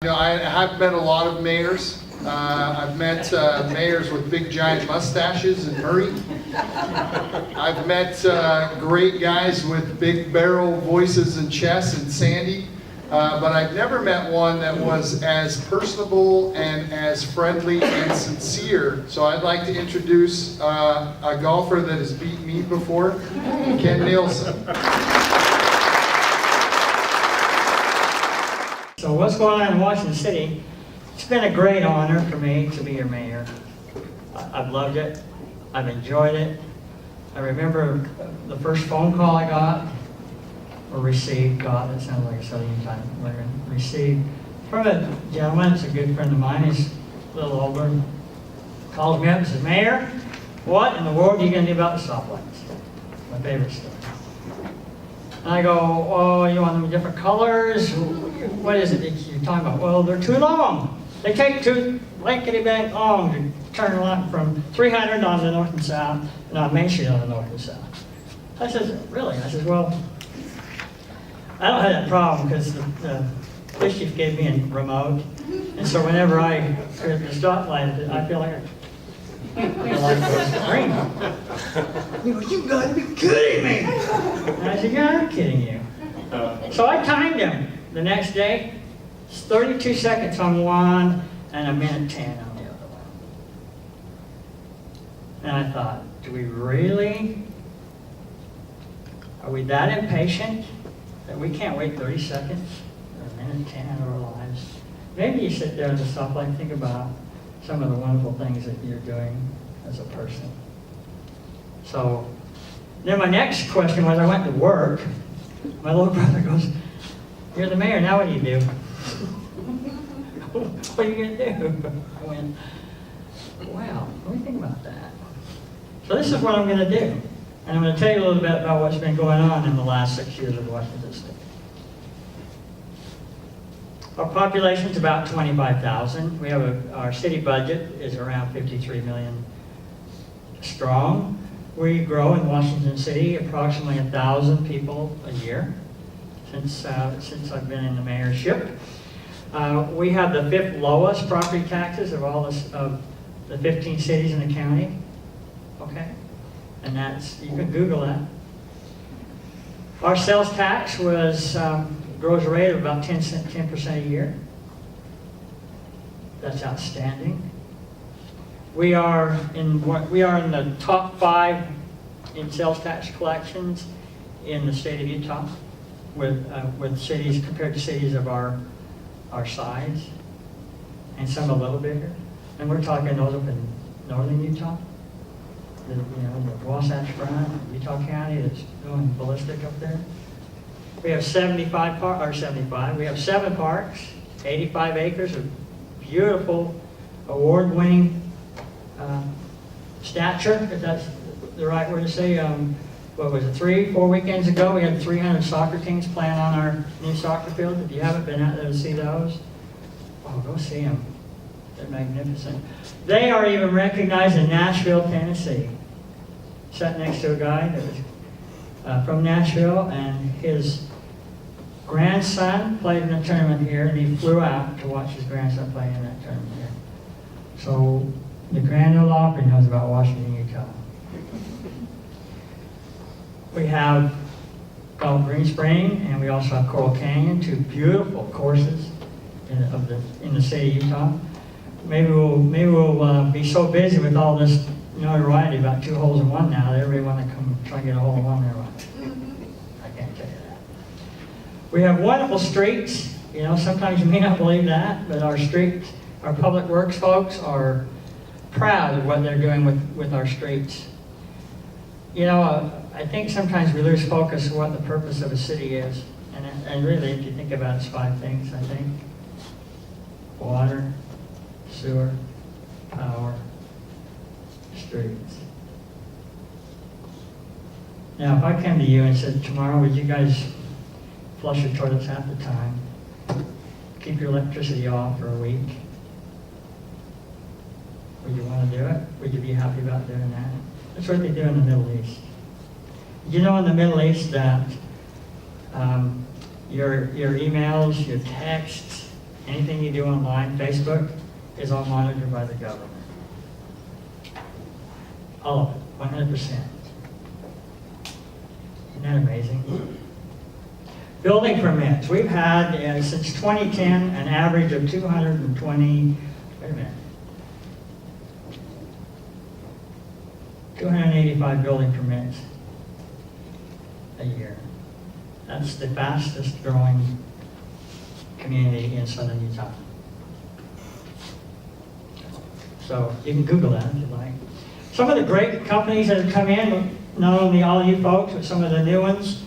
You know, I have met a lot of mayors. I've met mayors with big giant mustaches in Murray. I've met great guys with big barrel voices and chests in Sandy. But I've never met one that was as personable and as friendly and sincere. So I'd like to introduce a golfer that has beaten me before, Ken Neilson. So what's going on in Washington City? It's been a great honor for me to be your mayor. I've loved it. I've enjoyed it. I remember the first phone call I got, or received, that sounds like a Southern time, received, from a gentleman, it's a good friend of mine, he's a little older, calls me up and says, Mayor, what in the world are you going to do about the stoplights? My favorite stuff. And I go, oh, you want them in different colors? What is it that you're talking about? Well, they're too long. They take too blankety-blank long to turn left from 300 on the north and south, and on Main Street on the north and south. I says, really? I says, well, I don't have that problem because the police chief gave me a remote, and so whenever I hit the stoplight, I feel like the light goes green. He goes, you gotta be kidding me! And I said, yeah, I'm kidding you. So I timed him the next day. It's 32 seconds on one and a minute 10 on the other one. And I thought, do we really? Are we that impatient that we can't wait 30 seconds or a minute 10 of our lives? Maybe you sit there at the stoplight and think about some of the wonderful things that you're doing as a person. So then my next question was, I went to work. My little brother goes, you're the mayor, now what do you do? What are you going to do? I went, well, let me think about that. So this is what I'm going to do. And I'm going to tell you a little bit about what's been going on in the last 6 years of Washington State. Our population is about 25,000. We have our city budget is around 53 million strong. We grow in Washington City approximately 1,000 people a year since I've been in the mayorship. We have the 5th lowest property taxes of all of the 15 cities in the county. Okay, and that's, you can Google that. Our sales tax was grows a rate of about 10% a year. That's outstanding. We are in the top 5 in sales tax collections in the state of Utah, with cities compared to cities of our size, and some a little bigger. And we're talking those up in northern Utah, the Wasatch Front, Utah County that's going ballistic up there. We have 7 parks, 85 acres of beautiful, award-winning stature, if that's the right word to say. What was it, 3-4 weekends ago, we had 300 soccer teams playing on our new soccer field. If you haven't been out there to see those, oh, go see them. They're magnificent. They are even recognized in Nashville, Tennessee. Sat next to a guy that was from Nashville, and his grandson played in a tournament here, and he flew out to watch his grandson play in that tournament here. So the Grand Ole Opry knows about Washington, Utah. We have Green Spring, and we also have Coral Canyon, 2 beautiful courses in the state of Utah. Maybe we'll be so busy with all this notoriety about 2 holes in one now that everybody want to come try and get a hole in one there. I can't tell you that. We have wonderful streets. You know, sometimes you may not believe that, but our streets, our public works folks are proud of what they're doing with our streets. You know, I think sometimes we lose focus of what the purpose of a city is. And really, if you think about it, it's 5 things, I think. Water, sewer, power, streets. Now, if I came to you and said, tomorrow, would you guys flush your toilets half the time, keep your electricity off for a week, would you want to do it? Would you be happy about doing that? That's what they do in the Middle East. You know, in the Middle East that your emails, your texts, Anything you do online, Facebook, is all monitored by the government. All of it, 100%. Isn't that amazing? Building permits. We've had, since 2010, an average of 220, wait a minute, 285 building permits a year. That's the fastest growing community in southern Utah. So you can Google that if you like. Some of the great companies that have come in, not only all you folks, but some of the new ones.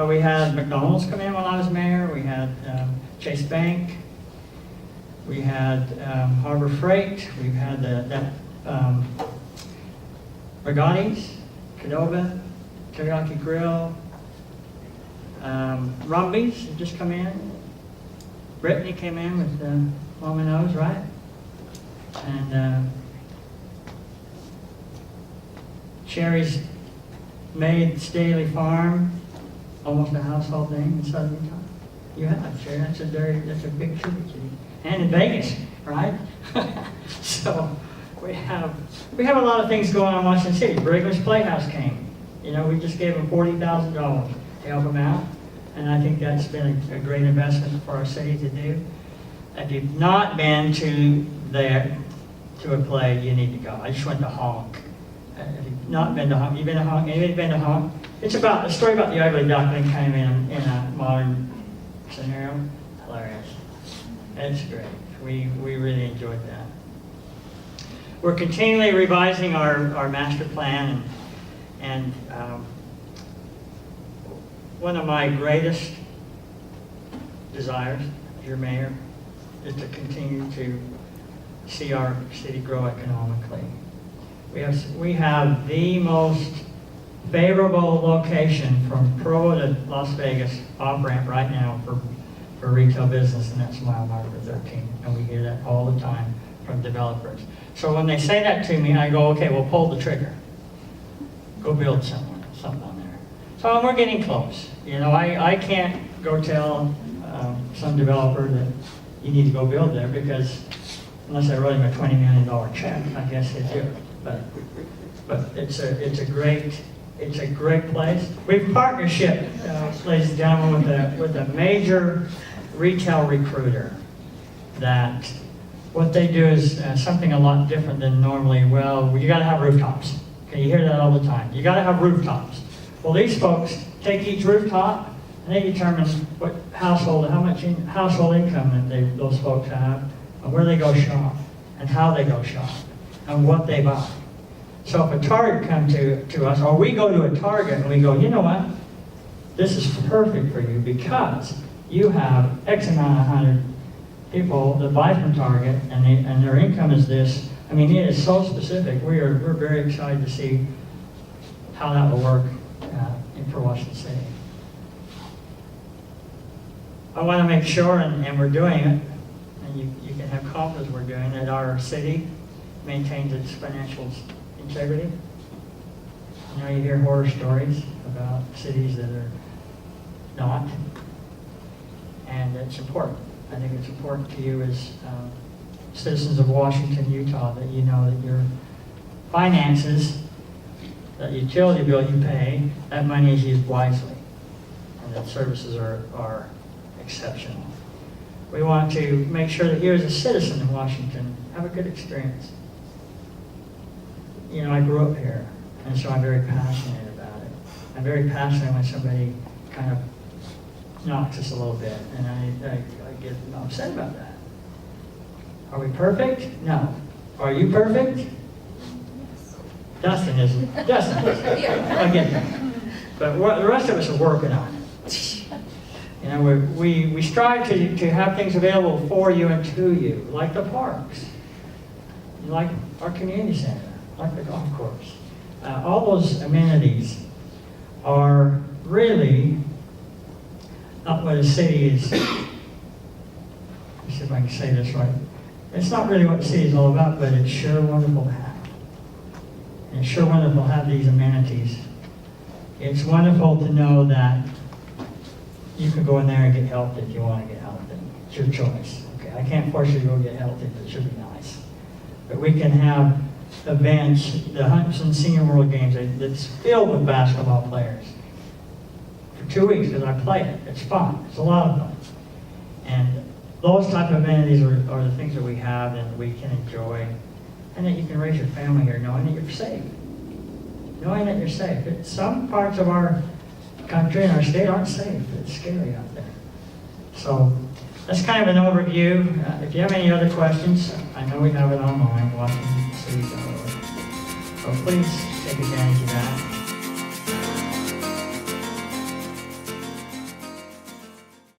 We had McDonald's come in when I was mayor. We had Chase Bank. We had Harbor Freight. We've had Regatti's, Cadova, Teriyaki Grill, Rumby's had just come in. Brittany came in with Mama Knows, right? And Sherry's made Staley Farm almost a household name in southern Utah. You have, Sherry. That's a big tribute. And in Vegas, right? So we have a lot of things going on in Washington City. Brigham's Playhouse came. You know, we just gave them $40,000 to help them out. And I think that's been a great investment for our city to do. If you've not been to a play, you need to go. I just went to Honk. If you've not been to Honk, you've been to Honk? Anybody been to Honk? It's about a story about the ugly duckling came in a modern scenario. Hilarious. It's great. We really enjoyed that. We're continually revising our master plan, and one of my greatest desires as your mayor is to continue to see our city grow economically. We have the most favorable location from Provo to Las Vegas off-ramp right now for retail business, and that's mile marker 13. And we hear that all the time from developers. So when they say that to me, I go, okay, well, pull the trigger. Go build something on there. So we're getting close. You know, I can't go tell some developer that you need to go build there, because unless I wrote him a $20 million check, I guess he'd do it. But it's a great place. We've partnership, ladies and gentlemen, with a major retail recruiter. That what they do is something a lot different than normally. Well, you got to have rooftops. Okay, you hear that all the time. You got to have rooftops. Well, these folks take each rooftop and they determine what how much household income that those folks have, and where they go shop, and how they go shop, and what they buy. So if a Target comes to us, or we go to a Target and we go, you know what? This is perfect for you because you have X amount of 100 people that buy from Target, and their income is this. I mean, it is so specific. We're very excited to see how that will work for Washington City. I want to make sure, and we're doing it, and you can have confidence we're doing it, our city maintains its financial integrity. You know, you hear horror stories about cities that are not, and it's important. I think it's important to you as citizens of Washington, Utah, that you know that your finances, that utility bill you pay, that money is used wisely, and that services are exceptional. We want to make sure that you as a citizen of Washington have a good experience. You know, I grew up here, and so I'm very passionate about it. I'm very passionate when somebody kind of knocks us a little bit, and I get upset about that. Are we perfect? No. Are you perfect? Yes. Dustin isn't. Dustin isn't. I get that. But the rest of us are working on it. You know, we strive to have things available for you and to you, like the parks, like our community center, like the golf course. All those amenities are really not what a city is. Let's see if I can say this right. It's not really what the city is all about, but it's sure wonderful to have. And it's sure wonderful to have these amenities. It's wonderful to know that you can go in there and get help if you want to get help. It's your choice. Okay, I can't force you to go get healthy, but it should be nice. But we can have events, the Hudson Senior World Games, that's filled with basketball players. For 2 weeks, because I play it. It's fun. It's a lot of fun. And those type of amenities are the things that we have and we can enjoy. And that you can raise your family here knowing that you're safe. Knowing that you're safe. Some parts of our country and our state aren't safe. It's scary out there. So that's kind of an overview. If you have any other questions, I know we have it online, WashingtonCity.org. So please take advantage of that.